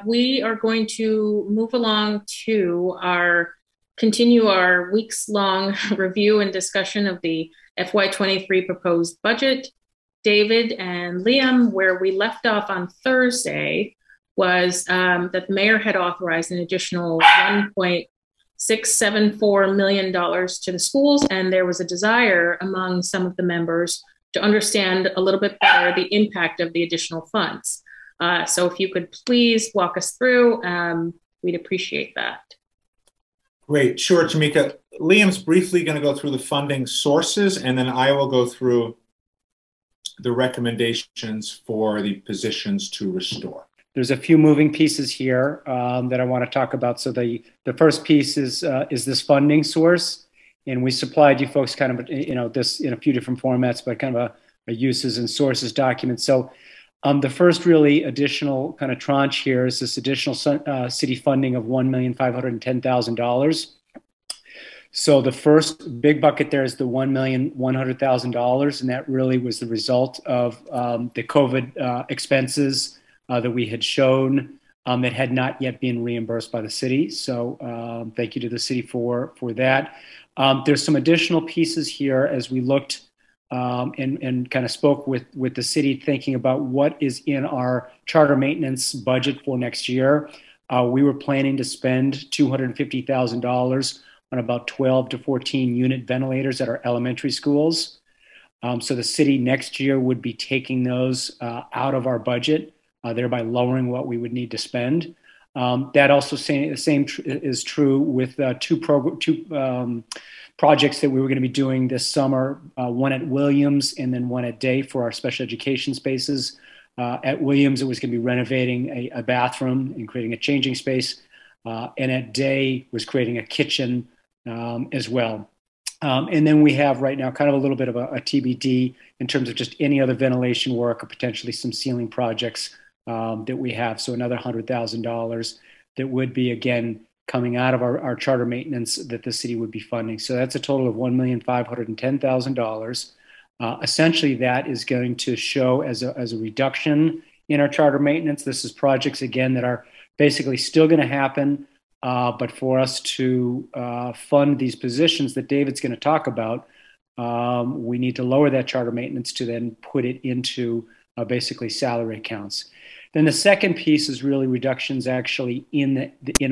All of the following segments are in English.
We are going to move along to continue our weeks-long review and discussion of the FY23 proposed budget. David and Liam, where we left off on Thursday was that the mayor had authorized an additional $1.674 million to the schools, and there was a desire among some of the members to understand a little bit better the impact of the additional funds. So if you could please walk us through, we'd appreciate that. Great. Sure, Tamika. Liam's briefly going to go through the funding sources, and then I will go through the recommendations for the positions to restore. There's a few moving pieces here that I want to talk about. So the first piece is this funding source, and we supplied you folks kind of this in a few different formats, but kind of a uses and sources document. So the first really additional kind of tranche here is this additional city funding of $1,510,000. So the first big bucket there is the $1,100,000, and that really was the result of the COVID expenses that we had shown that had not yet been reimbursed by the city. So thank you to the city for that. There's some additional pieces here as we looked and kind of spoke with the city, thinking about what is in our charter maintenance budget for next year. We were planning to spend $250,000 on about 12 to 14 unit ventilators at our elementary schools. So the city next year would be taking those out of our budget, thereby lowering what we would need to spend. That also is true with two projects that we were going to be doing this summer, one at Williams and then one at Day for our special education spaces. At Williams, it was going to be renovating a bathroom and creating a changing space. And at Day was creating a kitchen as well. And then we have right now kind of a little bit of a TBD in terms of just any other ventilation work or potentially some ceiling projects that we have. So another $100,000 that would be, again, coming out of our charter maintenance that the city would be funding. So that's a total of $1,510,000. Essentially, that is going to show as a reduction in our charter maintenance. This is projects, again, that are basically still going to happen, but for us to fund these positions that David's going to talk about, we need to lower that charter maintenance to then put it into basically salary accounts. Then the second piece is really reductions actually in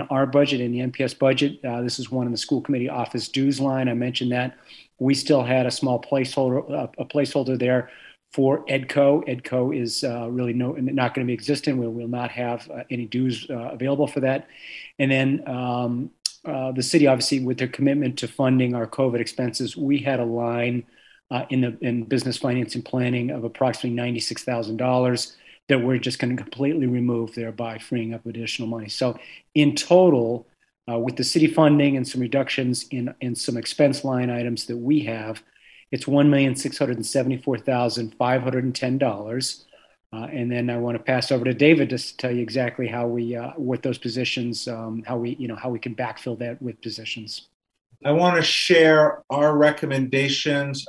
our budget, in the NPS budget. This is one in the school committee office dues line. I mentioned that we still had a small placeholder there for EDCO. EDCO is really not going to be existent. We will not have any dues available for that. And then the city, obviously, with their commitment to funding our COVID expenses, we had a line in business finance and planning of approximately $96,000 that we're just going to completely remove, thereby freeing up additional money. So in total, with the city funding and some reductions in some expense line items that we have, it's $1,674,510. And then I want to pass over to David just to tell you exactly how what those positions, how we can backfill that with positions. I want to share our recommendations.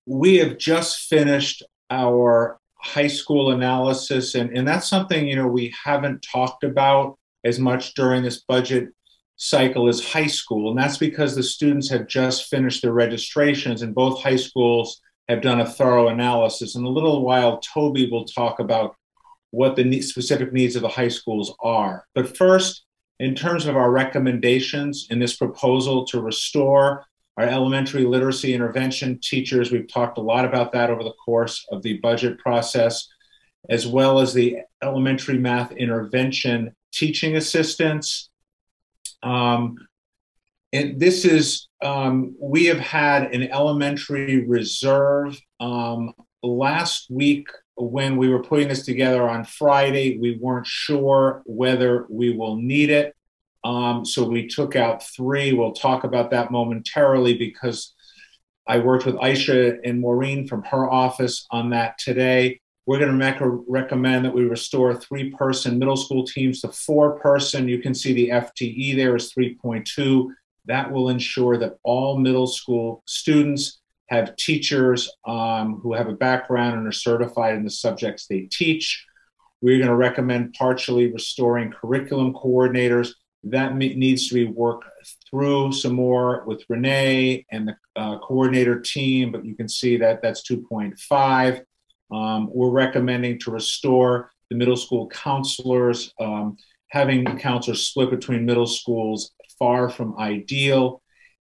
We have just finished our high school analysis, and that's something we haven't talked about as much during this budget cycle as high school, and that's because the students have just finished their registrations, and both high schools have done a thorough analysis. In a little while, Toby will talk about what the specific needs of the high schools are. But first, in terms of our recommendations in this proposal to restore our elementary literacy intervention teachers, we've talked a lot about that over the course of the budget process, as well as the elementary math intervention teaching assistants. And this is, we have had an elementary reserve. Last week, when we were putting this together on Friday, we weren't sure whether we will need it. So we took out 3. We'll talk about that momentarily because I worked with Aisha and Maureen from her office on that today. We're going to recommend that we restore 3-person middle school teams to 4-person. You can see the FTE there is 3.2. That will ensure that all middle school students have teachers who have a background and are certified in the subjects they teach. We're going to recommend partially restoring curriculum coordinators. That needs to be worked through some more with Renee and the coordinator team, but you can see that that's 2.5. We're recommending to restore the middle school counselors. Having counselors split between middle schools, far from ideal.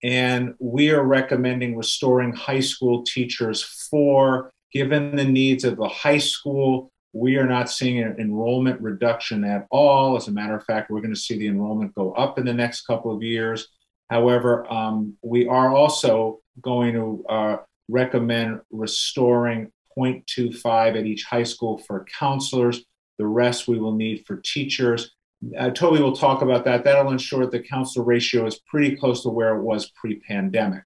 And we are recommending restoring high school teachers for, given the needs of the high school, we are not seeing an enrollment reduction at all. As a matter of fact, we're going to see the enrollment go up in the next couple of years. However, we are also going to recommend restoring 0.25 at each high school for counselors. The rest we will need for teachers. Toby will talk about that. That'll ensure that the counselor ratio is pretty close to where it was pre-pandemic.